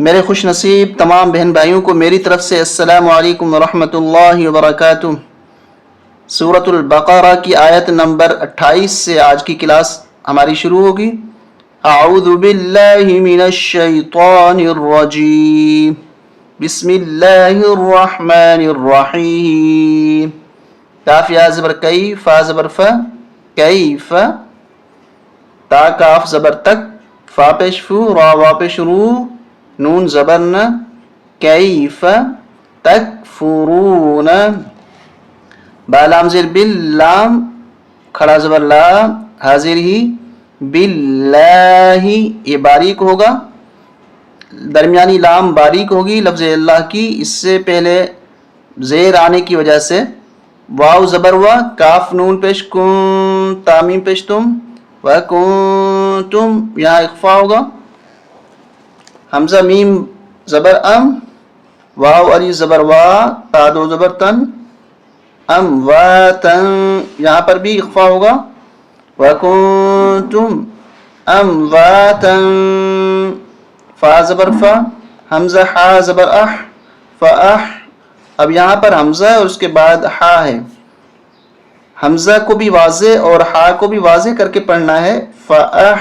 میرے خوش نصیب تمام بہن بھائیوں کو میری طرف سے السلام علیکم ورحمۃ اللہ وبرکاتہ۔ سورۃ البقرہ کی آیت نمبر 28 سے آج کی کلاس ہماری شروع ہوگی۔ اعوذ باللہ من الشیطان الرجیم، بسم اللہ الرحمن الرحیم۔ کاف یا زبر کئی، فا زبر ف، کیف، تا کاف زبر تک، فا پیش فو، را وا پیش رو، نون زبر ن، کیف تکفرون، با لام زیر بل، لام کھڑا زبر لا، حاضر ہی، باللہ یہ باریک ہوگا، درمیانی لام باریک ہوگی لفظ اللہ کی، اس سے پہلے زیر آنے کی وجہ سے واو زبر وا، کاف نون پیش کن، تامیم پیش تم، وکنتم یہاں اخفا ہوگا، حمزہ میم زبر ام، واو علی زبر وا، تا دو زبر تن، ام واتن یہاں پر بھی اخفا ہوگا، وکنتم امواتن، فا زبر فا، حمزہ حا زبر اح، فاح، اب یہاں پر حمزہ اور اس کے بعد حا ہے، حمزہ کو بھی واضح اور حا کو بھی واضح کر کے پڑھنا ہے، فاح،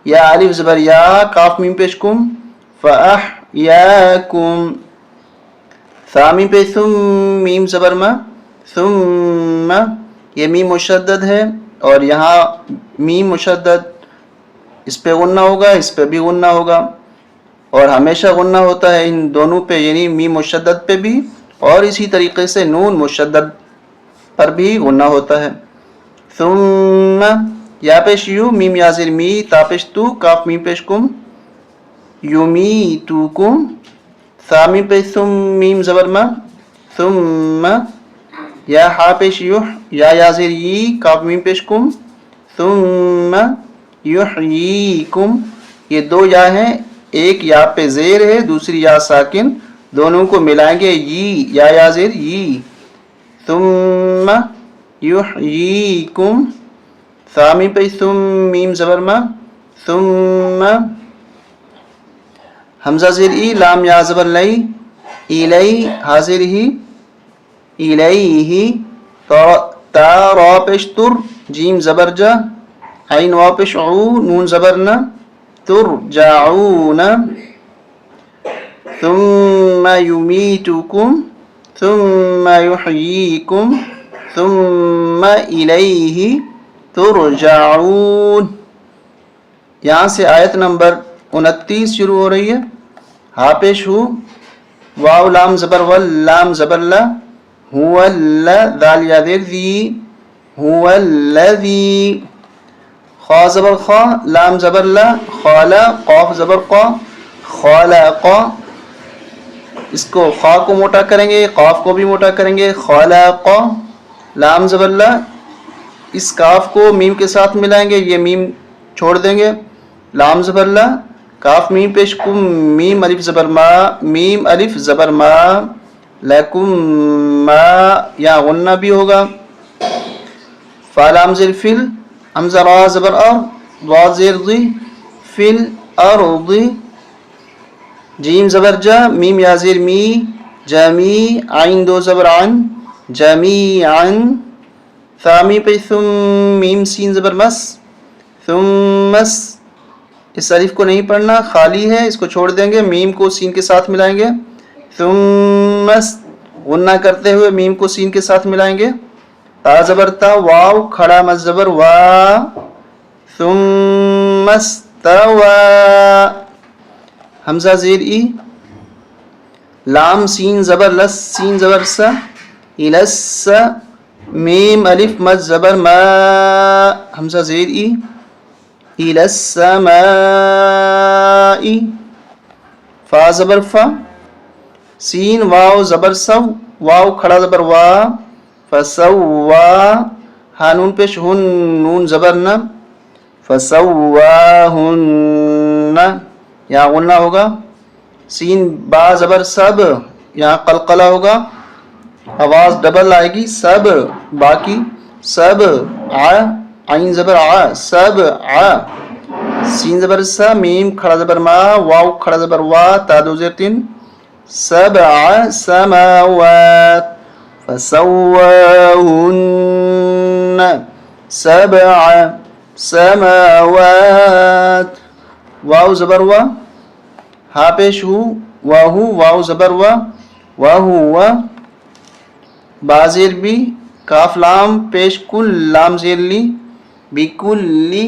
یا الف زبر یا، کاف میم پیش کم، فاحیاکم، ثا میم پیش ثم، میم زبر ما، ثم، یہ میم مشدد ہے اور یہاں میم مشدد، اس پہ غنہ ہوگا، اس پہ بھی غنہ ہوگا، اور ہمیشہ غنہ ہوتا ہے ان دونوں پہ، یعنی میم مشدد پہ بھی اور اسی طریقے سے نون مشدد پر بھی غنہ ہوتا ہے۔ ثم، یا پیش یو، میم یا زیر می، تا پیش تو، کاف میم پیش کم، یمیتکم، ثا میم پیش ثم، میم زبر ما، ثم، یا ہا پیش یح، یا زیر یی، کاف میم پیش کم، ثم یحییکم، یہ دو یا ہیں، ایک یا پہ زیر ہے، دوسری یا ساکن، دونوں کو ملائیں گے، یا زیر یی، ثم یحییکم، ثا میم پیش ثم، میم زبر ما، ثم، حمزہ زیر ای، لام یا زبر لئی، الی، حاضر ہی، الیہ، تا را پیش تر، جیم زبر جا، عین وا پیش عو، نون زبر نا، ترجعون، ثم یمیتکم ثم یحییکم ثم الیہ ترجعون۔ یہاں سے آیت نمبر 29 شروع ہو رہی ہے، ہا پیش ہو، واو لام زبر ول، لام زبر لا، هو دال یا دیر ذی، هو الذی، خا زبر خا، لام زبر لا، خالا، قاف زبر قا، خالق، اس کو خا کو موٹا کریں گے، قاف کو بھی موٹا کریں گے، خالق، لام زبر لا، اس کاف کو میم کے ساتھ ملائیں گے، یہ میم چھوڑ دیں گے، لام زبر لا، کاف میم پیش کم، میم الف زبر ما، میم الف زبر ما، لکم ما، یا غنہ بھی ہوگا، فا لام زیر فل، حمزہ را زبر ار، ضا زیر ضی، فل ارض، جیم زبر جا، میم یا زیر می، جمی، عین دو زبر عن، جمیعا، ثا میم پہ ثم، میم سین زبر مس، ثم مس، اس الف کو نہیں پڑھنا، خالی ہے، اس کو چھوڑ دیں گے، میم کو سین کے ساتھ ملائیں گے، ثم غنہ کرتے ہوئے میم کو سین کے ساتھ ملائیں گے، تا زبر تا، واو کھڑا مد زبر وا، ثم استوى، حمزہ زیر ای، لام سین زبر لس، سین زبر سا، الس، میم الف مد زبر ما، حمزہ زیر ای، الى السماء، فا زبر فا، سین واو زبر سو، واو کھڑا زبر وا، فسوا، ہا نون پیش ہن، نون زبر نا، فسواہن، یہاں غنہ ہوگا، سین با زبر سب، یہاں قلقلہ ہوگا، آواز ڈبل آئے گی، سب، باقی سب، عین زبر ع، سب ع، سین زبر سا، میم کھڑا زبر ما، واو کھڑا زبر وا، تا دو زیر تین، سبع سماوات فسواهن، سبع سماوات، واو زبر وا، ہا پیش ہو، واہو، واو زبر وا، واہو، بازیر بی، کاف لام پیش کل، لام زیر لی، بکلی،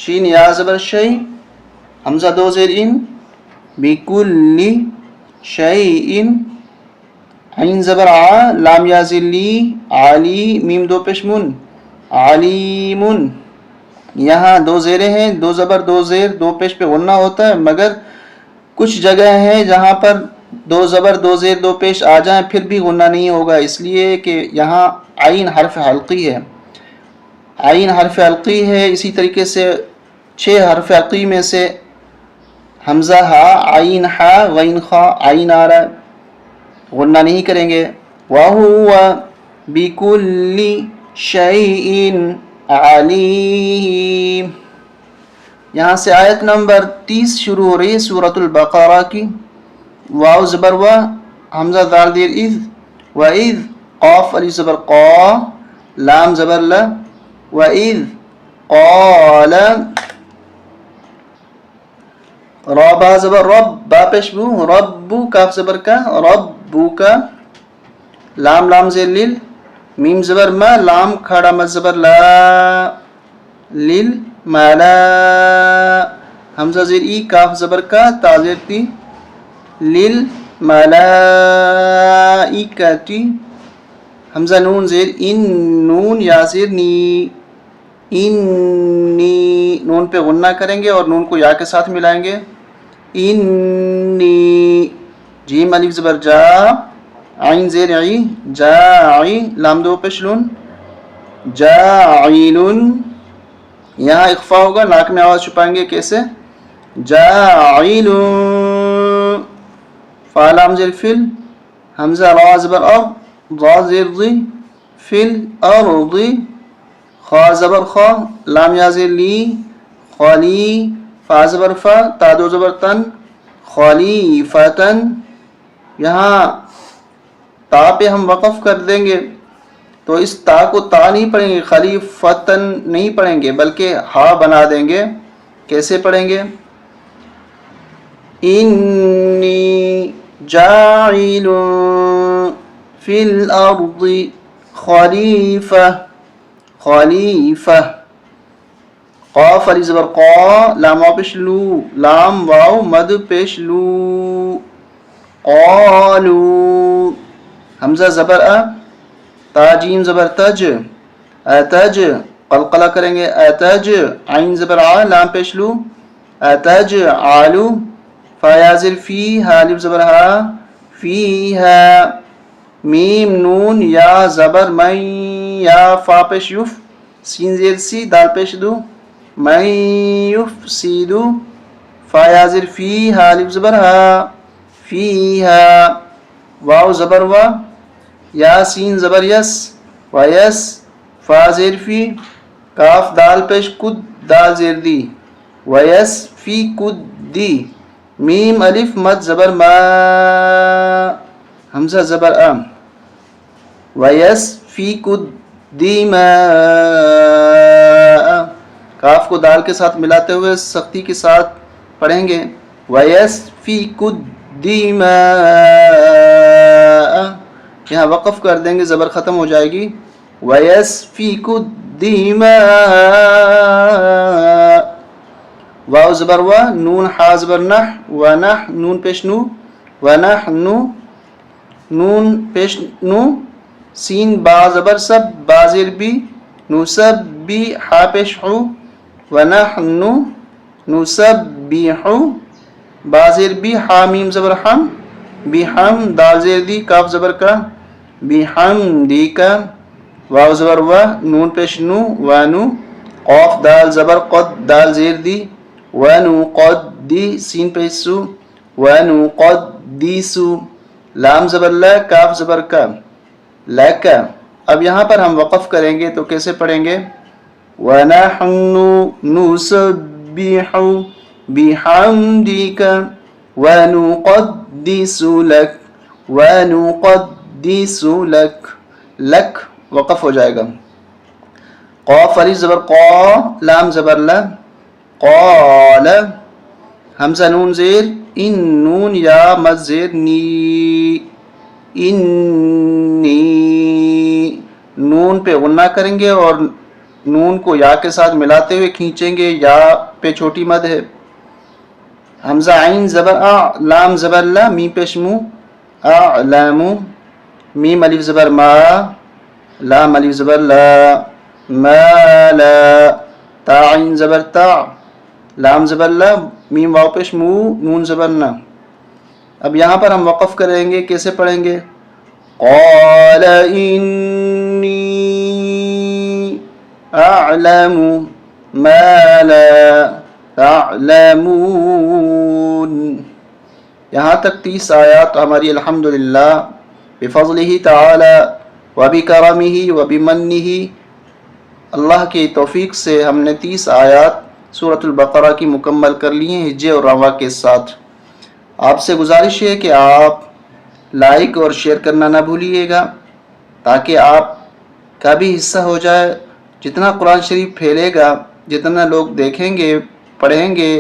شین یا زبر شی، حمزہ دو زیر ان، بکلی شیئن، عین زبر آ، لام یا زیر لی، علی، میم دو پیش من، علیمن، یہاں دو زیریں ہیں، دو زبر دو زیر، دو پیش پہ غنہ ہوتا ہے، مگر کچھ جگہ ہیں جہاں پر دو زبر دو زیر دو پیش آ جائیں پھر بھی غنہ نہیں ہوگا، اس لیے کہ یہاں عین حرف حلقی ہے، عین حرف حلقی ہے، اسی طریقے سے 6 حرف حلقی میں سے حمزہ ہا، عین ہا، غین خا، عین آ رہا ہے، غنہ نہیں کریں گے، وَهُوَ بِكُلِّ شَيْءٍ عَلِيمٌ۔ یہاں سے آیت نمبر 30 شروع ہو رہی ہے سورۃ البقرہ کی، واو زبر وا، حمزہ دال دیر اذ، وَإِذْ، قاف علی زبر قا، لام زبر لا، وَإِذْ قَالَ، را با زبر رب، با پیش بو، رب، کاف زبر کا، ربو کا، لام لام زیر لیل، میم زبر ما، لام کھڑا مد زبر لا، لیل مالا، حمزہ زیر ای، کاف زبر کا، تا زیر تی، لیل ملائکتی، حمزہ نون زیر ان، نون یا زیر نی، انی، نون پہ غنہ کریں گے اور نون کو یا کے ساتھ ملائیں گے، انی، جیم الف زبر جا، عین زیر عی، جاعی، لام دو پیشلون، جاعیلن، یہاں اخفا ہوگا، ناک میں آواز چھپائیں گے، کیسے؟ جاعیلن، فا لام زیر فل، حمزہ را زبر اب، ضا زیر ضی، فل ارض، خا زبر خا، لام یا زیر لی، خالی، فا زبر فا، تا دو زبر تن، خلیفتن، یہاں تا پہ ہم وقف کر دیں گے تو اس تا کو تا نہیں پڑھیں گے، خلیفتن نہیں پڑھیں گے بلکہ ہا بنا دیں گے، کیسے پڑھیں گے؟ انی جاعل فی الارض خلیفہ، خلیفہ، قاف علی زبر قا، لام واو پیش لو، لام واو مد پیش لو، قالو، حمزہ زبر ا، تا جیم زبر تج، اتج، قلقلہ کریں گے، اتج، عین زبر ع، لام پیش لو، اتج عالو، فا یا زر فی، ہا الف زبر ہا، فیہا، میم نون یا زبر من، یا فا پیش یف، سین زیر سی، دال پیش دو، من یفسدو، فا یا زر فی، ہا الف زبر ہا، فیہا، واو زبر وا، یا سین زبر یس، ویس، فا زیر فی، کاف دال پیش کد، دال زیر دی، ویس فی کد دی، میم الف مد زبر ما، حمزہ زبر ام، ویس فی کد دی ما، کاف کو دال کے ساتھ ملاتے ہوئے سختی کے ساتھ پڑھیں گے، ویس فی کد دی ما، یہاں وقف کر دیں گے، زبر ختم ہو جائے گی، وَيَسْفِكُ الدِّمَاءَ، واو زبر و، نون حا زبر نح، ونح، نون پیش نو، ونحن، نون پیش نو، سین با زبر سب، با زیر بی، نسبی، حا پیش حو، ونحن نسبح، با زیر بی، حا میم زبر حم، بحم، دال زیر دی، کاف زبر کا، بحمدک، واو زبر و، نون پیش نو، ونو، قاف دال زبر قد، دال زیر دی، ونو قد دی، سین پیش سو، ونو قد دی سو، لام زبر لا، کاف زبر کا، لکا، اب یہاں پر ہم وقف کریں گے تو کیسے پڑھیں گے؟ وَنَحْنُ نُسَبِّحُ بحمدك ونقدس لك لک وقف ہو جائے گا. قاف الف زبر قا لام زبر لا قال حمزہ نون زیر ان نون یا مد زیر نی انی نون پہ غنہ کریں گے اور نون کو یا کے ساتھ ملاتے ہوئے کھینچیں گے. یا پہ چھوٹی مد ہے. حمزہ عین زبر آ لام زبر لا میم پیش مو اعلم میم الف زبر ما لام الف زبر لا ما لا تا عین زبر تا لام زبر لا میم واو پیش مو نون زبر نا. اب یہاں پر ہم وقف کریں گے. کیسے پڑھیں گے؟ قال انی اعلم ما لا تعلمون. یہاں تک 30 آیات ہماری الحمدللہ بفضلہ تعالی وبکرمہ وبمنہ اللہ کی توفیق سے ہم نے 30 آیات سورۃ البقرہ کی مکمل کر لی ہیں ہجے اور رواں کے ساتھ. آپ سے گزارش ہے کہ آپ لائک اور شیئر کرنا نہ بھولیے گا تاکہ آپ کا بھی حصہ ہو جائے. جتنا قرآن شریف پھیلے گا، جتنا لوگ دیکھیں گے، پڑھیں گے،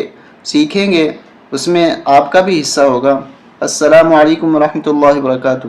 سیکھیں گے، اس میں آپ کا بھی حصہ ہوگا. السلام علیکم ورحمۃ اللہ وبرکاتہ.